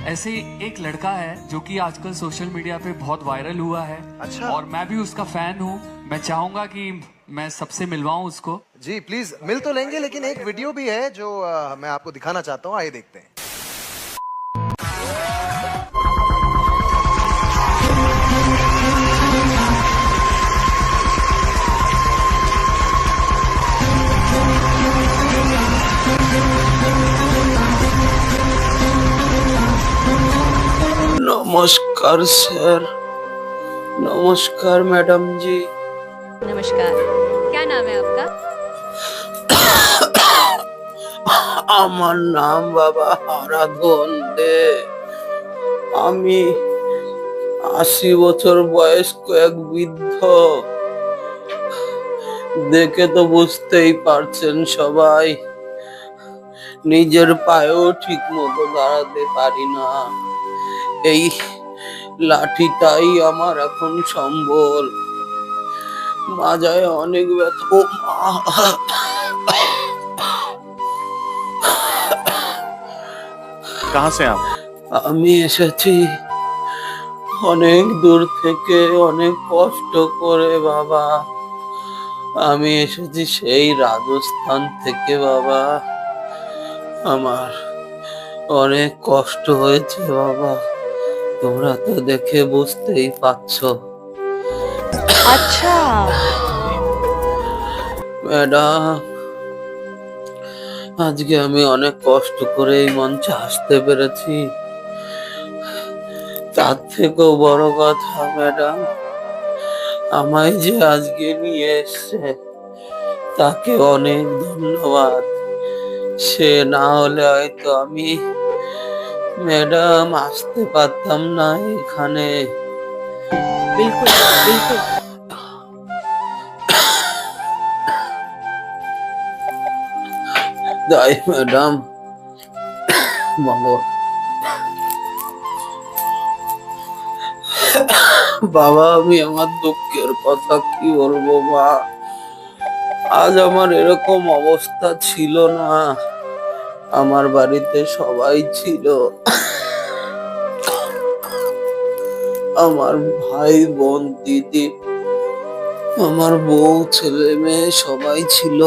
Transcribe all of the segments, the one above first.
ऐसे एक लड़का है जो कि आजकल सोशल मीडिया पे बहुत वायरल हुआ है। अच्छा। और मैं भी उसका फैन हूँ। मैं चाहूंगा कि मैं सबसे मिलवाऊं उसको। जी प्लीज मिल तो लेंगे, लेकिन एक वीडियो भी है जो मैं आपको दिखाना चाहता हूँ, आइए देखते हैं। नमस्कार सर। नमस्कार मैडम जी। नमस्कार, क्या नाम है आपका? আমার নাম বাবা আরাধন দে। আমি 80 বছর বয়স্ক এক বৃদ্ধ। দেখে তো বুঝতেই পারছেন সবাই, নিজের পায়েও ঠিক মতো দাঁড়াতে পারি না। এই লাঠিটাই আমার এখন সম্বল। মাজায় অনেক ব্যথা। ও মা! कहाँ से आप? আমি এসেছি অনেক দূর থেকে, অনেক কষ্ট করে বাবা। আমি এসেছি সেই রাজস্থান থেকে বাবা। আমার অনেক কষ্ট হয়েছে বাবা, তোমরা তো দেখে বুঝতেই পারছো। अच्छा, ম্যাডাম, আজকে আমি অনেক কষ্ট করে এই মঞ্চে আসতে পেরেছি। তার থেকেও বড় কথা ম্যাডাম, আমায় যে আজকে নিয়ে এসছে তাকে অনেক ধন্যবাদ। সে না হলে হয়তো আমি ম্যাডাম আসতে পারতাম না এখানে। बिल्कुल बिल्कुल। তাই ম্যাডাম বলো। বাবা, আমি আমার দুঃখের কথা কি বলবো মা। আজ আমার এরকম অবস্থা ছিল না। আমার বাড়িতে সবাই ছিল, আমার ভাই বোন দিদি, আমার বউ ছেলে মেয়ে সবাই ছিল।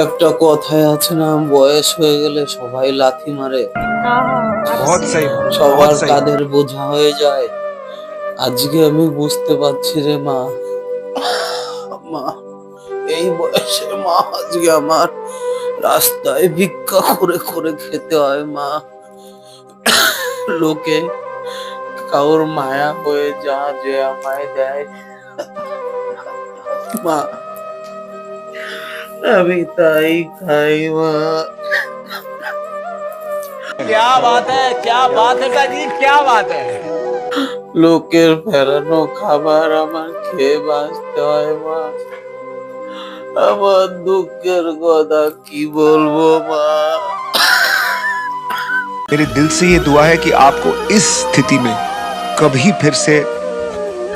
একটা কথাই আছে না, বয়স হয়ে গেলে সবাই লাথি মারে, बहुत सही, সবার बहुत सही। কাঁধের বোঝা হয়ে যায়। আজকে আমি বুঝতে পারছি রে মা। মা, এই বয়সে মা আজকে আমার রাস্তায় ভিক্ষা করে করে খেতে হয় মা। লোকে কাউর মায়া হয়ে যা যে আমায় দেয় মা, আমি তাই খাই মা। क्या बात है, क्या बात है काजी, क्या बात है। লোকের ফেরানো খাবার আমার খেয়ে বাঁচতে হয় মা। আমার দুঃখের কথা কি বলবো মা। मेरे दिल से ये दुआ है कि आपको इस स्थिति में कभी फिर से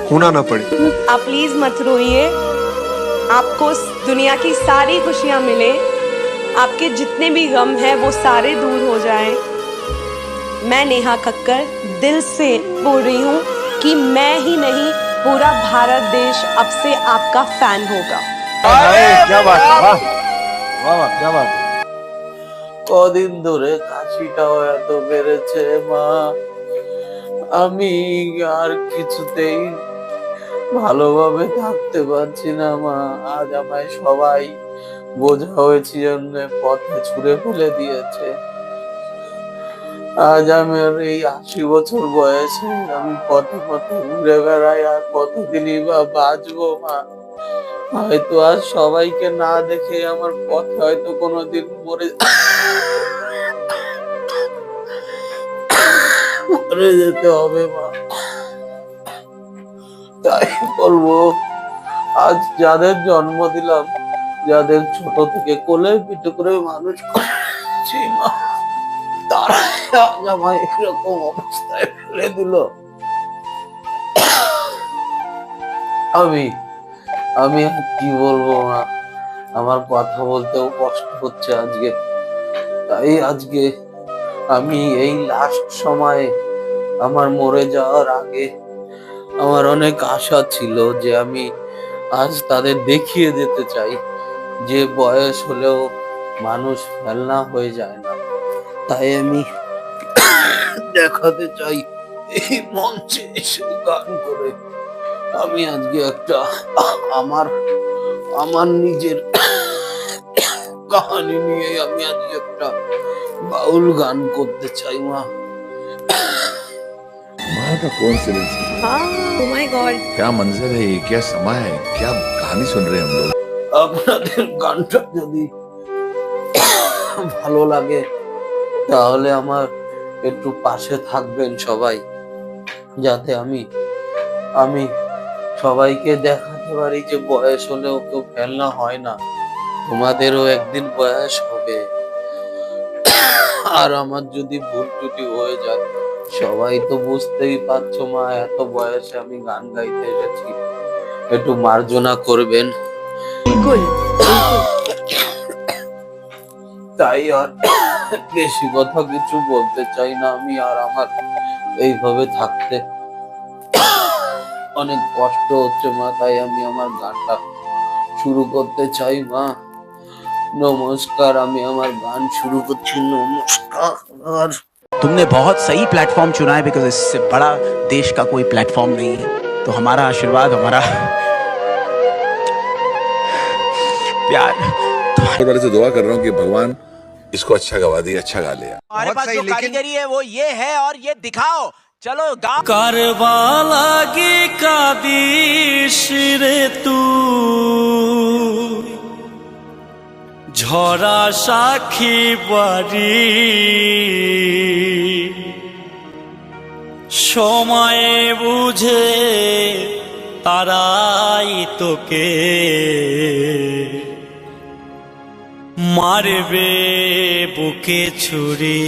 होना ना पड़े। आप प्लीज मत रोइए। आपको दुनिया की सारी खुशियां मिले, आपके जितने भी गम हैं वो सारे दूर हो जाएं। मैं नेहा कक्कर दिल से बोल रही हूँ कि मैं ही नहीं, पूरा भारत देश अब से आपका फैन होगा। क्या बात है, वाह वाह वाह, क्या बात है। কদিন ধরে কাশিটাও এত বেড়েছে মা, আমি আর কিছুতেই ভালোভাবে থাকতে পারছি না মা। আজ আমায় সবাই বোঝা হয়েছে জন্য পথে ছুঁড়ে ফেলে দিয়েছে। আজ আমার এই 80 বছর বয়সে আমি পথে পথে ঘুরে বেড়াই, আর কতদিনই বা বাঁচবো মা। হয়তো আজ সবাইকে না দেখে আমার পথে হয়তো কোনোদিন মরে যেতে হবে মা। তাই বলবো, আজ যাদের জন্ম দিলাম, যাদের ছোট থেকে কোলে পিঠে করে মানুষ করেছি মা, তারা আজ আমায় এরকম অবস্থায় ফেলে দিল। আমি আমি আর কি বলবো মা। আমার কথা বলতেও কষ্ট হচ্ছে আজকে। তাই আজকে আমি এই লাস্ট সময়ে আমার মরে যাওয়ার আগে আমার অনেক আশা ছিল যে আমি আজ তাদের দেখিয়ে দিতে চাই যে বয়স হলেও মানুষ ফেলনা হয়ে যায় না। তাই আমি দেখাতে চাই এই মঞ্চে এসে গান করে আমি আজকে একটা আমার আমার নিজের কাহিনী নিয়ে আমি আজকে একটা বাউল গান করতে চাই মা। माँ का कोइंसिडेंस है। Oh my God! क्या मंजर है ये, क्या समय है, क्या कहानी सुन रहे हैं हम लोग। আপনাদের গানটা যদি ভালো লাগে তাহলে আমার একটু পাশে থাকবেন সবাই, যাতে আমি আমি সবাইকে দেখাতে পারি যে বয়স হলেও কেউ ফেলনা হয় না, তোমাদেরও একদিন বয়স হবে। আর আমার যদি ভুল ত্রুটি হয়ে যায়, সবাই তো বুঝতেই পারছো মা, এত বয়সে আমি গান গাইতে এসেছি, একটু মার্জনা করবেন। बिल्कुल তাই আর বেশি কথা কিছু বলতে চাই না আমি। আর আমার এইভাবে থাকতে অনেক কষ্ট হচ্ছে মা, তাই আমি আমার গানটা শুরু করতে চাই মা। নমস্কার, আমি আমার গান শুরু করছি। নমস্কার। तुमने बहुत सही प्लेटफॉर्म चुना है, बिकॉज इससे बड़ा देश का कोई प्लेटफॉर्म नहीं है। तो हमारा आशीर्वाद, हमारा प्यार ऊपर वाले से दुआ कर रहा हूँ कि भगवान इसको अच्छा गवा दिया, अच्छा गा लिया। हमारे पास जो कारीगरी है वो ये है, और ये दिखाओ। चलो गाओ। কারবা লাগি কাদিস রে তুই, ঝরা সাক্ষী বাড়ি, সময়ে বুঝে তারাই তোকে মারবে বুকে ছুরি।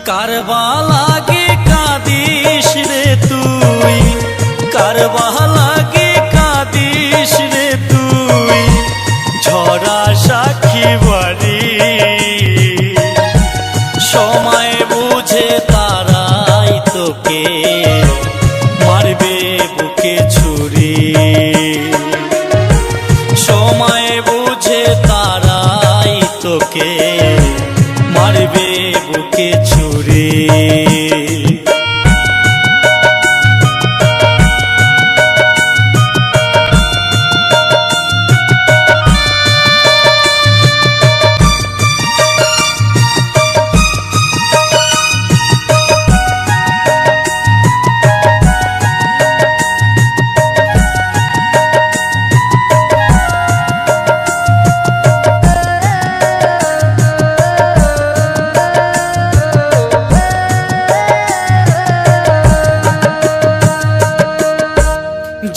কারবা লাগে কাদিস রে তুই, কারবা লাগে কাদিস রে তুই, ঝরা সাক্ষী বাড়ি, সময় বুঝে তারাই তোকে মারবে বুকে ছুরি। সময় বুঝে তারাই তোকে মারবে বুকে ছুরি।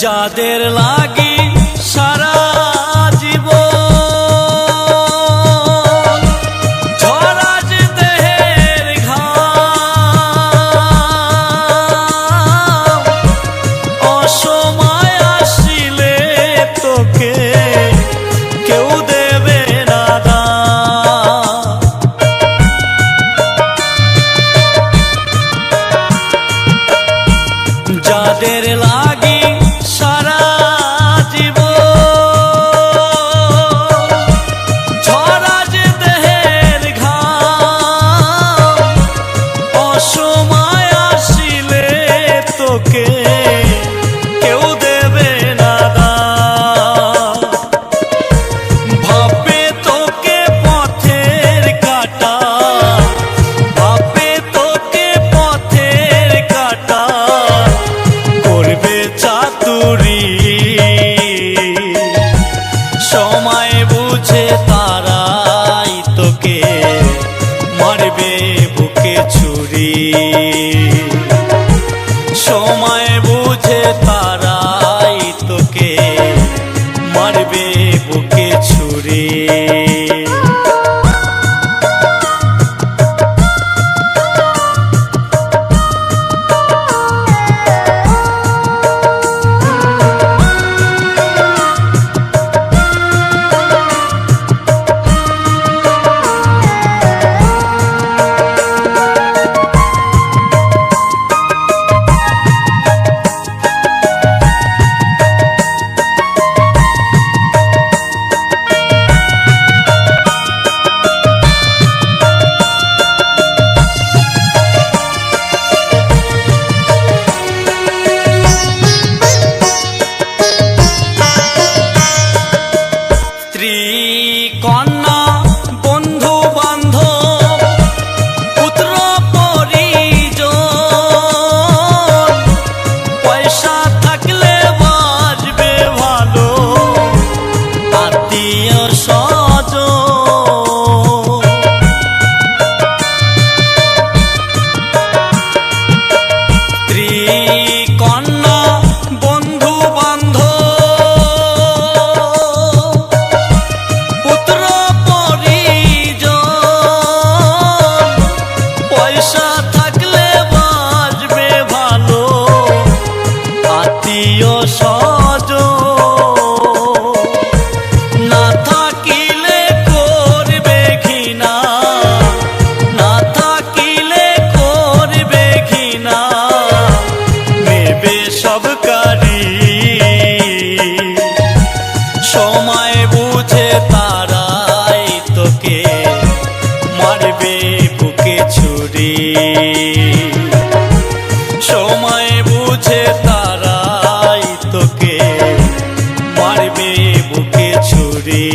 যাদের লাগি সারা জীবন ঝরা যে দেহের ঘাম, অসময় আসিলে তোকে কেউ দেবে না দাম। যাদের লাগি সারা বুঝে তারাই তোকে মারবে বুকে ছুরি সময় বুঝে তারাই তোকে মারবে বুকে ছুরি কন্যা বন্ধু বান্ধব পুত্র পরিজন পয়সা থাকলে বাজবে ভালো আত্মীয় স্বজন স্ত্রী কন্যা বন্ধু বান্ধব না থাকিলে করবে ঘৃণা না থাকিলে করবে ঘৃণা নেবে সব কারি সময় বুঝে তারাই তোকে মারবে বুকে ছুরি সময় বুঝে তারাই তোকে মারবে বুকে ছুরি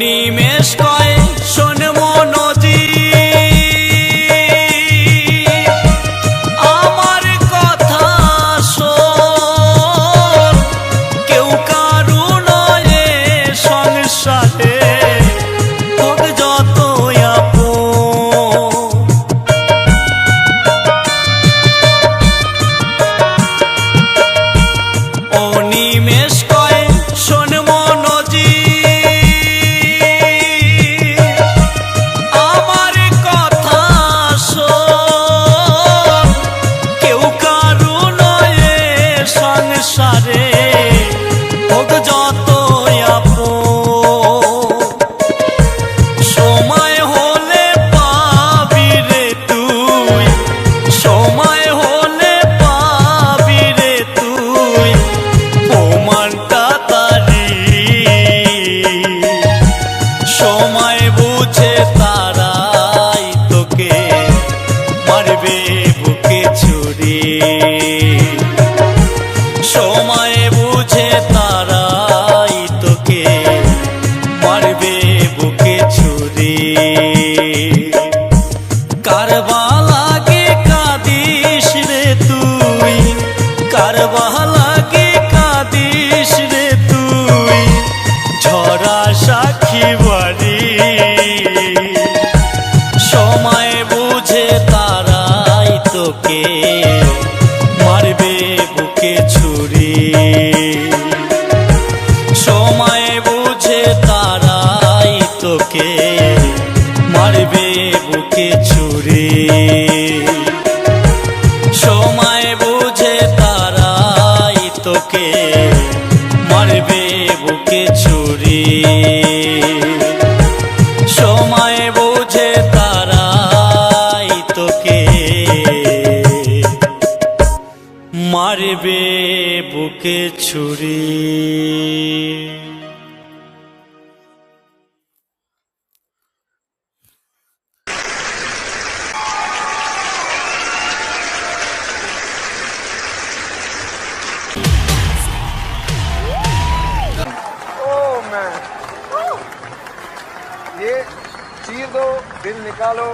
নিমেষ কয় শোন মনোজি আমার কথা শোন কেউ কারু নয় সংসারে হোক যত ও নিমেষ কয় শোন মনোজি সংসারে হোক যত সময় হলে পাবি রে তুই সময় হলে পাবি রে তুই প্রমাণটা তারি সময় বুঝে তারাই তোকে মারবে বুকে ছুরি সময় বুঝে তারাই তোকে মারবে বুকে ছুরি কারবা লাগে কাঁদিস রে তুই কারবা লাগে কাঁদিস রে তুই ঝরা সাক্ষী বাড়ি সময় বুঝে তারাই তোকে মারবে বুকে ছুরি সময় বুঝে তারাই তোকে মারবে বুকে ছুরি সময় বুঝে তারাই তোকে মারবে বুকে ছুরি সময় বুঝে তারাই তোকে মারবে বুকে বুকে ছুরি ये चीर दो, दिल निकालो।